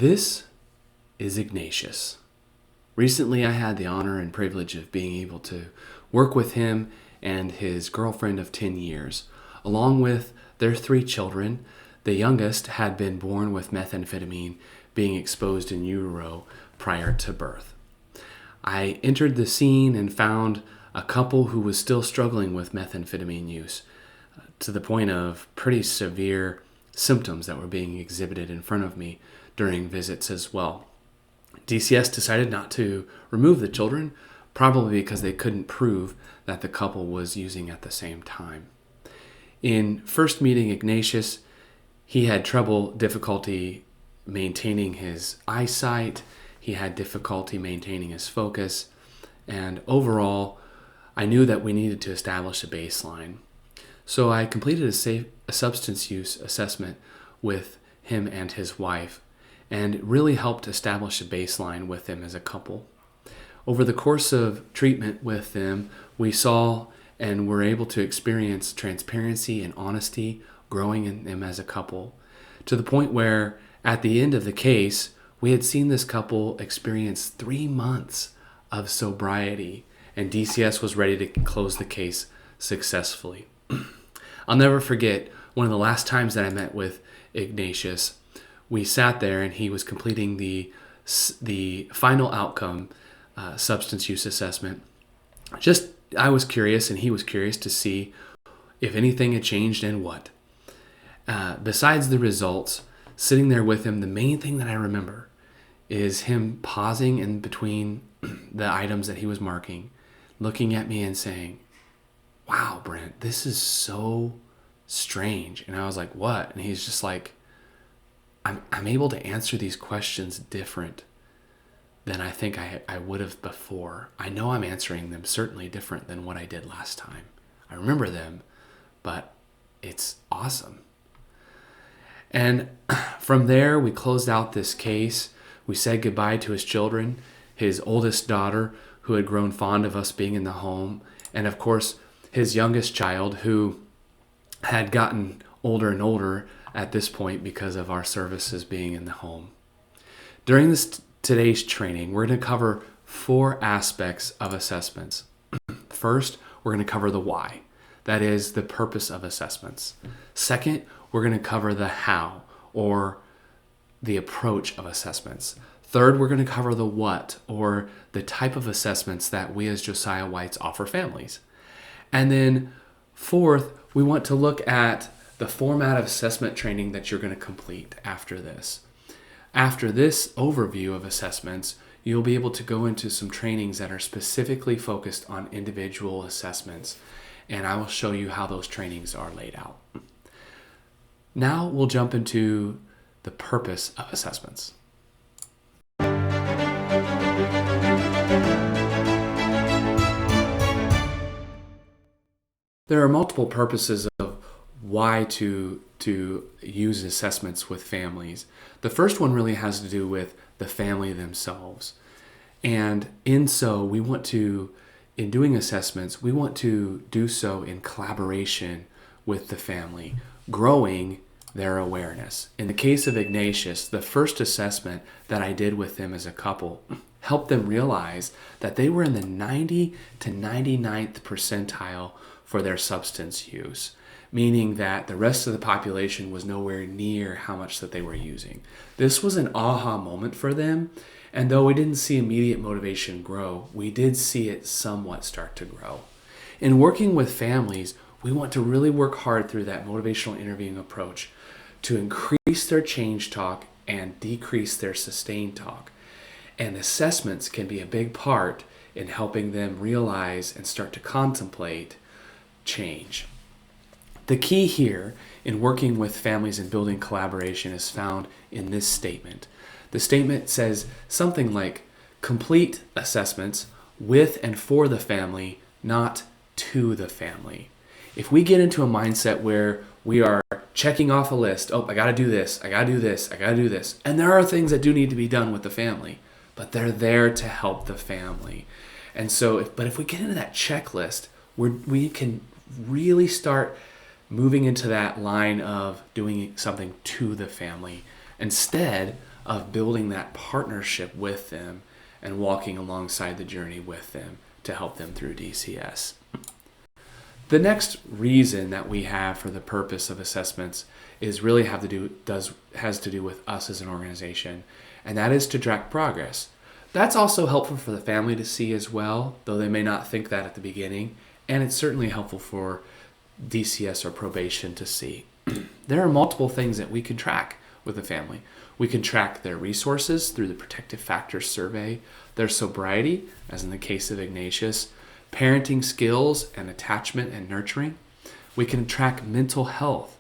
This is Ignatius. Recently, I had the honor and privilege of being able to work with him and his girlfriend of 10 years, along with their 3 children. The youngest had been born with methamphetamine being exposed in utero prior to birth. I entered the scene and found a couple who was still struggling with methamphetamine use to the point of pretty severe symptoms that were being exhibited in front of me during visits as well. DCS decided not to remove the children, probably because they couldn't prove that the couple was using at the same time. In first meeting Ignatius, he had difficulty maintaining his eyesight, he had difficulty maintaining his focus, and overall, I knew that we needed to establish a baseline. So I completed a substance use assessment with him and his wife, and it really helped establish a baseline with them as a couple. Over the course of treatment with them, we saw and were able to experience transparency and honesty growing in them as a couple, to the point where at the end of the case, we had seen this couple experience 3 months of sobriety, and DCS was ready to close the case successfully. I'll never forget one of the last times that I met with Ignatius. We sat there and he was completing the final outcome substance use assessment. I was curious and he was curious to see if anything had changed and what. Besides the results, sitting there with him, the main thing that I remember is him pausing in between the items that he was marking, looking at me and saying, "Wow, Brent, this is so strange." And I was like, "What?" And he's just like, I'm able to answer these questions different than I think I would have before. I know I'm answering them certainly different than what I did last time. I remember them, but it's awesome. And from there, we closed out this case. We said goodbye to his children, his oldest daughter, who had grown fond of us being in the home, and of course, his youngest child, who had gotten older and older at this point because of our services being in the home. During today's training, we're going to cover 4 aspects of assessments. First, we're going to cover the why. That is the purpose of assessments. Second, we're going to cover the how, or the approach of assessments. Third, we're going to cover the what, or the type of assessments that we as Josiah Whites offer families. And then fourth, we want to look at the format of assessment training that you're going to complete after this. After this overview of assessments, you'll be able to go into some trainings that are specifically focused on individual assessments, and I will show you how those trainings are laid out. Now we'll jump into the purpose of assessments. There are multiple purposes of why to use assessments with families. The first one really has to do with the family themselves. And in doing assessments, we want to do so in collaboration with the family, growing their awareness. In the case of Ignatius, the first assessment that I did with them as a couple helped them realize that they were in the 90 to 99th percentile for their substance use, meaning that the rest of the population was nowhere near how much that they were using. This was an aha moment for them, and though we didn't see immediate motivation grow, we did see it somewhat start to grow. In working with families, we want to really work hard through that motivational interviewing approach to increase their change talk and decrease their sustain talk. And assessments can be a big part in helping them realize and start to contemplate change. The key here in working with families and building collaboration is found in this statement. The statement says something like, complete assessments with and for the family, not to the family. If we get into a mindset where we are checking off a list, I got to do this, I got to do this, I got to do this, and there are things that do need to be done with the family, but they're there to help the family. And so, if we get into that checklist, we can really start moving into that line of doing something to the family instead of building that partnership with them and walking alongside the journey with them to help them through DCS. The next reason that we have for the purpose of assessments is really has to do with us as an organization, and that is to track progress. That's also helpful for the family to see as well, though they may not think that at the beginning, and it's certainly helpful for DCS or probation to see. There are multiple things that we can track with the family. We can track their resources through the Protective Factors Survey, their sobriety, as in the case of Ignatius, parenting skills and attachment and nurturing. We can track mental health.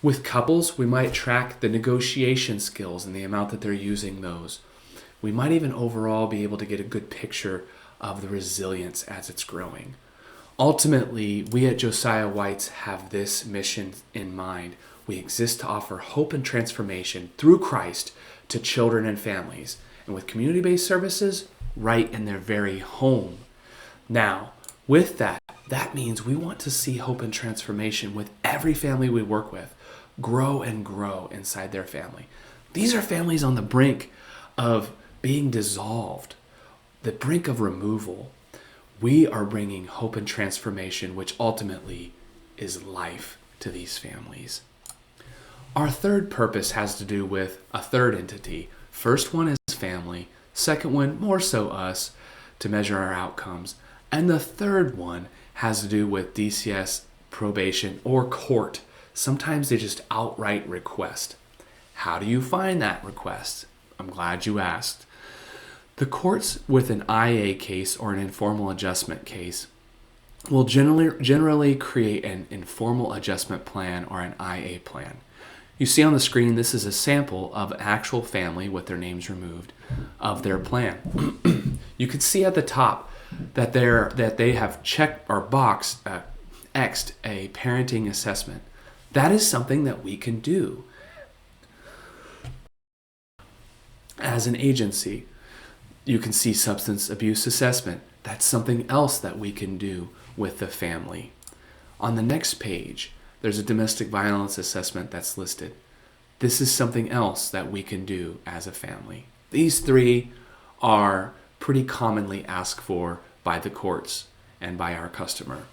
With couples, we might track the negotiation skills and the amount that they're using those. We might even overall be able to get a good picture of the resilience as it's growing. Ultimately, we at Josiah White's have this mission in mind. We exist to offer hope and transformation through Christ to children and families, and with community-based services right in their very home. Now, with that means we want to see hope and transformation with every family we work with grow and grow inside their family. These are families on the brink of being dissolved, the brink of removal. We are bringing hope and transformation, which ultimately is life to these families. Our third purpose has to do with a third entity. First one is family. Second one, more so us, to measure our outcomes. And the third one has to do with DCS, probation, or court. Sometimes they just outright request. How do you find that request? I'm glad you asked. The courts with an IA case or an informal adjustment case will generally create an informal adjustment plan or an IA plan. You see on the screen, this is a sample of an actual family with their names removed of their plan. You can see at the top that they have checked or X'd a parenting assessment. That is something that we can do as an agency. You can see substance abuse assessment. That's something else that we can do with the family. On the next page, there's a domestic violence assessment that's listed. This is something else that we can do as a family. These three are pretty commonly asked for by the courts and by our customer.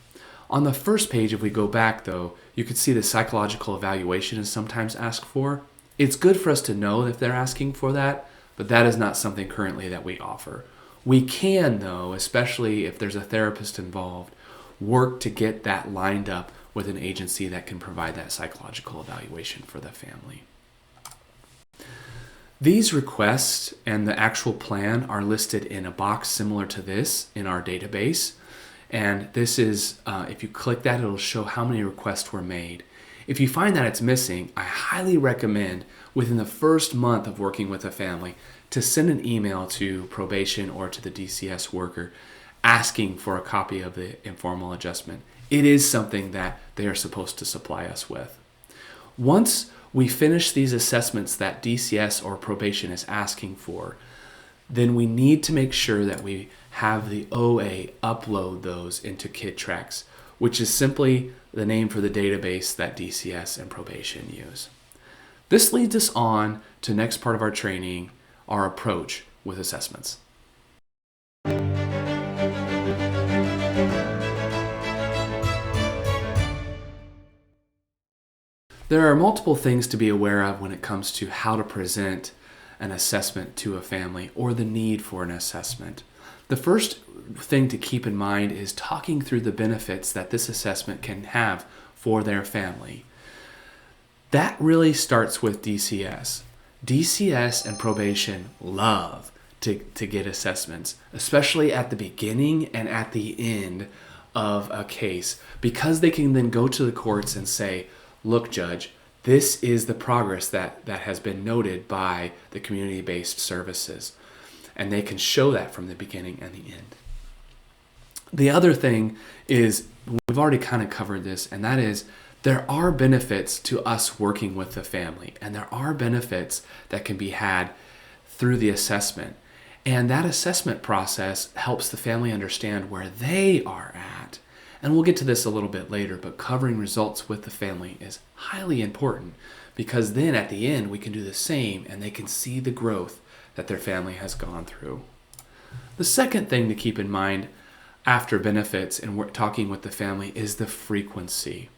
On the first page, if we go back though, you can see the psychological evaluation is sometimes asked for. It's good for us to know if they're asking for that, but that is not something currently that we offer. We can though, especially if there's a therapist involved, work to get that lined up with an agency that can provide that psychological evaluation for the family. These requests and the actual plan are listed in a box similar to this in our database. And this is, if you click that, it'll show how many requests were made. If you find that it's missing, I highly recommend within the first month of working with a family to send an email to probation or to the DCS worker asking for a copy of the informal adjustment. It is something that they are supposed to supply us with. Once we finish these assessments that DCS or probation is asking for, then we need to make sure that we have the OA upload those into KidTracks, which is simply the name for the database that DCS and probation use. This leads us on to the next part of our training, our approach with assessments. There are multiple things to be aware of when it comes to how to present an assessment to a family or the need for an assessment. The first thing to keep in mind is talking through the benefits that this assessment can have for their family. That really starts with DCS. DCS and probation love to get assessments, especially at the beginning and at the end of a case, because they can then go to the courts and say, look, judge, this is the progress that has been noted by the community-based services. And they can show that from the beginning and the end. The other thing is, we've already kind of covered this, and that is there are benefits to us working with the family, and there are benefits that can be had through the assessment. And that assessment process helps the family understand where they are at. And we'll get to this a little bit later, but covering results with the family is highly important because then at the end we can do the same and they can see the growth that their family has gone through. The second thing to keep in mind after benefits and we're talking with the family is the frequency.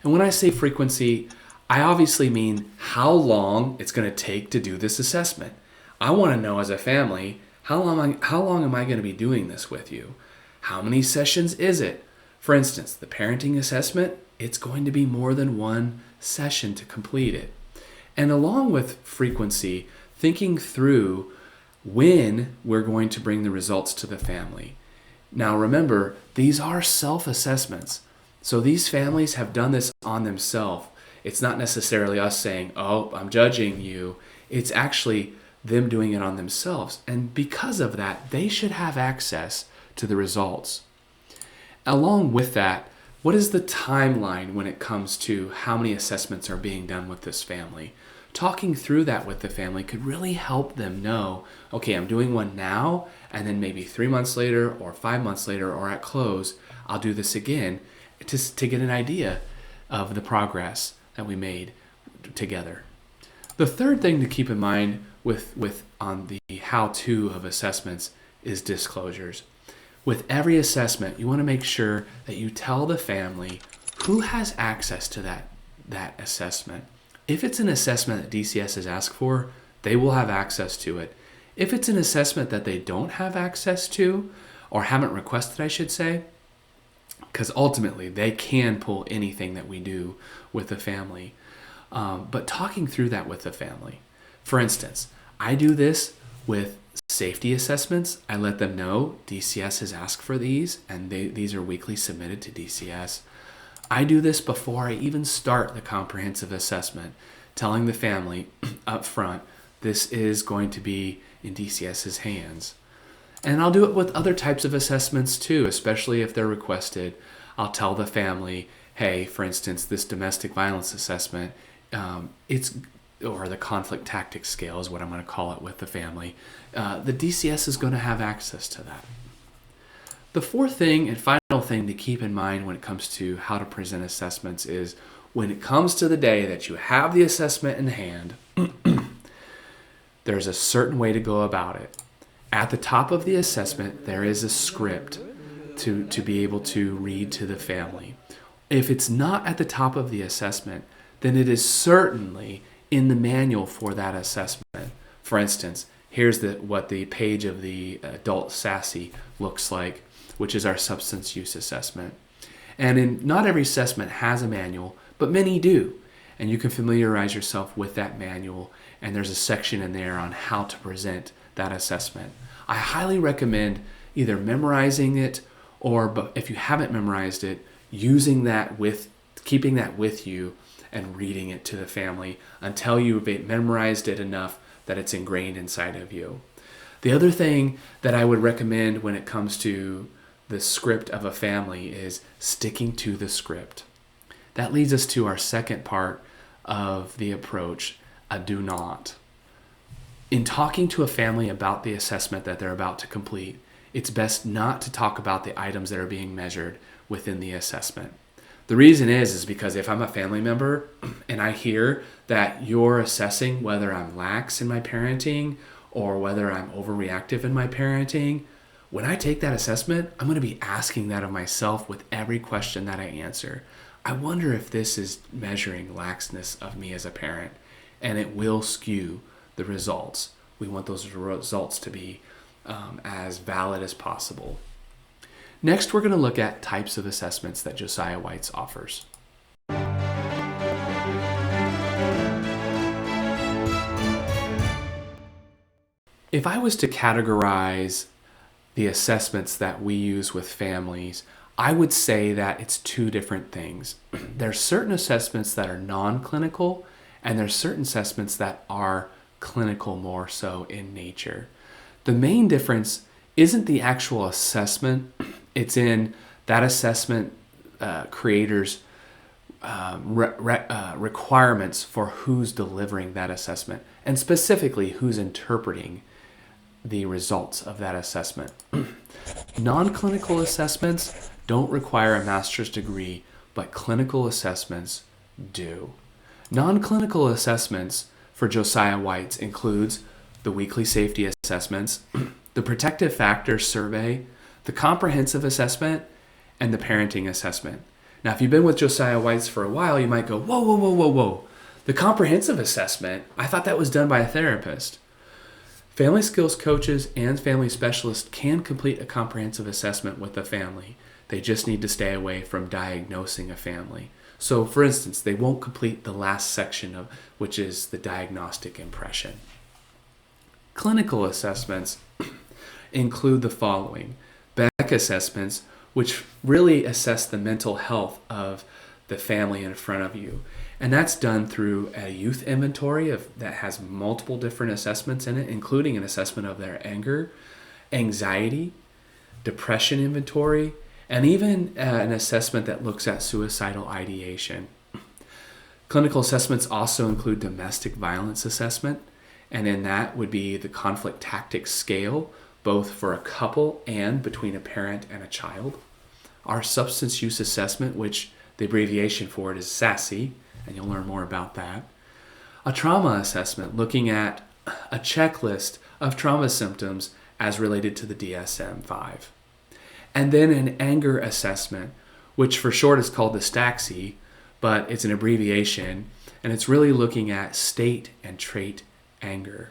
And when I say frequency, I obviously mean how long it's going to take to do this assessment. I want to know as a family, how long am I going to be doing this with you? How many sessions is it? For instance, the parenting assessment, it's going to be more than one session to complete it. And along with frequency, thinking through when we're going to bring the results to the family. Now remember, these are self-assessments. So these families have done this on themselves. It's not necessarily us saying, oh, I'm judging you. It's actually them doing it on themselves. And because of that, they should have access to the results. Along with that, what is the timeline when it comes to how many assessments are being done with this family? Talking through that with the family could really help them know, okay, I'm doing one now, and then maybe 3 months later or 5 months later or at close, I'll do this again to get an idea of the progress that we made together. The third thing to keep in mind with on the how-to of assessments is disclosures. With every assessment, you want to make sure that you tell the family who has access to that assessment. If it's an assessment that DCS has asked for, they will have access to it. If it's an assessment that they don't have access to, or haven't requested, I should say, because ultimately they can pull anything that we do with the family. But talking through that with the family. For instance, I do this with safety assessments. I let them know DCS has asked for these, and these are weekly submitted to DCS. I do this before I even start the comprehensive assessment, telling the family up front, this is going to be in DCS's hands. And I'll do it with other types of assessments too, especially if they're requested. I'll tell the family, hey, for instance, this domestic violence assessment, or the conflict tactics scale is what I'm going to call it with the family. The DCS is going to have access to that. The fourth thing and final thing to keep in mind when it comes to how to present assessments is when it comes to the day that you have the assessment in hand, there's a certain way to go about it. At the top of the assessment, there is a script to be able to read to the family. If it's not at the top of the assessment, then it is certainly in the manual for that assessment. For instance, here's what the page of the adult SASE looks like, which is our substance use assessment. And not every assessment has a manual, but many do. And you can familiarize yourself with that manual, and there's a section in there on how to present that assessment. I highly recommend either memorizing it or, but if you haven't memorized it, keeping that with you and reading it to the family until you've memorized it enough that it's ingrained inside of you. The other thing that I would recommend when it comes to the script of a family is sticking to the script. That leads us to our second part of the approach, a do not. In talking to a family about the assessment that they're about to complete, it's best not to talk about the items that are being measured within the assessment. The reason is because if I'm a family member and I hear that you're assessing whether I'm lax in my parenting or whether I'm overreactive in my parenting, when I take that assessment, I'm going to be asking that of myself with every question that I answer. I wonder if this is measuring laxness of me as a parent, and it will skew the results. We want those results to be as valid as possible. Next, we're going to look at types of assessments that Josiah Whites offers. If I was to categorize the assessments that we use with families, I would say that it's two different things. There's certain assessments that are non-clinical, and there's certain assessments that are clinical more so in nature. The main difference isn't the actual assessment, it's in that assessment creators' requirements for who's delivering that assessment, and specifically who's interpreting the results of that assessment. Non-clinical assessments don't require a master's degree, but clinical assessments do. Non-clinical assessments for Josiah Whites includes the weekly safety assessments, the protective factors survey, the comprehensive assessment, and the parenting assessment. Now, if you've been with Josiah Whites for a while, you might go, whoa, whoa, whoa, whoa, whoa. The comprehensive assessment, I thought that was done by a therapist. Family skills coaches and family specialists can complete a comprehensive assessment with a family. They just need to stay away from diagnosing a family. So, for instance, they won't complete the last section of which is the diagnostic impression. Clinical assessments include the following: Beck assessments, which really assess the mental health of the family in front of you. And that's done through a youth inventory that has multiple different assessments in it, including an assessment of their anger, anxiety, depression inventory, and even an assessment that looks at suicidal ideation. Clinical assessments also include domestic violence assessment, and in that would be the conflict tactics scale, both for a couple and between a parent and a child. Our substance use assessment, which the abbreviation for it is SASE, and you'll learn more about that. A trauma assessment, looking at a checklist of trauma symptoms as related to the DSM-5. And then an anger assessment, which for short is called the STAXI, but it's an abbreviation, and it's really looking at state and trait anger.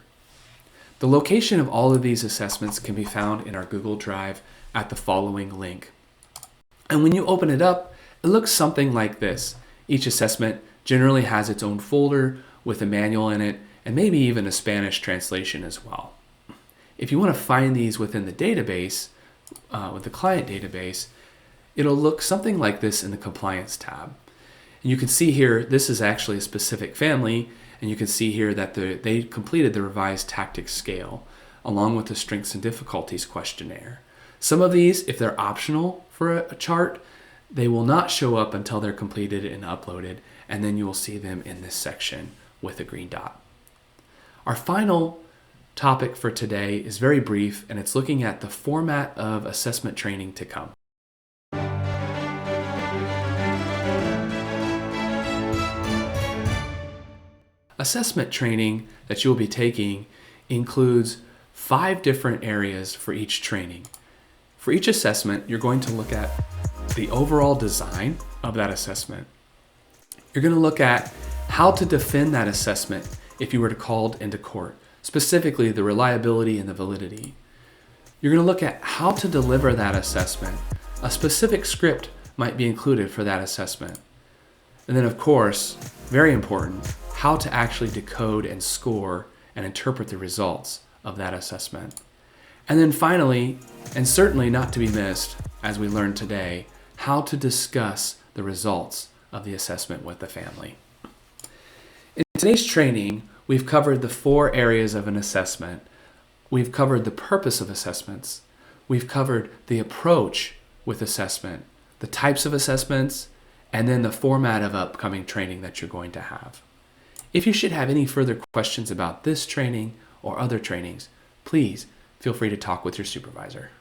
The location of all of these assessments can be found in our Google Drive at the following link. And when you open it up, it looks something like this. Each assessment generally has its own folder with a manual in it, and maybe even a Spanish translation as well. If you want to find these within the database, with the client database, it'll look something like this in the compliance tab. And you can see here, this is actually a specific family, and you can see here that they completed the revised tactics scale, along with the strengths and difficulties questionnaire. Some of these, if they're optional for a chart, they will not show up until they're completed and uploaded, and then you will see them in this section with a green dot. Our final topic for today is very brief, and it's looking at the format of assessment training to come. Assessment training that you'll be taking includes 5 different areas for each training. For each assessment, you're going to look at the overall design of that assessment. You're going to look at how to defend that assessment if you were called into court, specifically the reliability and the validity. You're going to look at how to deliver that assessment. A specific script might be included for that assessment. And then, of course, very important, how to actually decode and score and interpret the results of that assessment. And then finally, and certainly not to be missed, as we learned today, how to discuss the results of the assessment with the family. In today's training, we've covered the 4 areas of an assessment. We've covered the purpose of assessments. We've covered the approach with assessment, the types of assessments, and then the format of upcoming training that you're going to have. If you should have any further questions about this training or other trainings, please feel free to talk with your supervisor.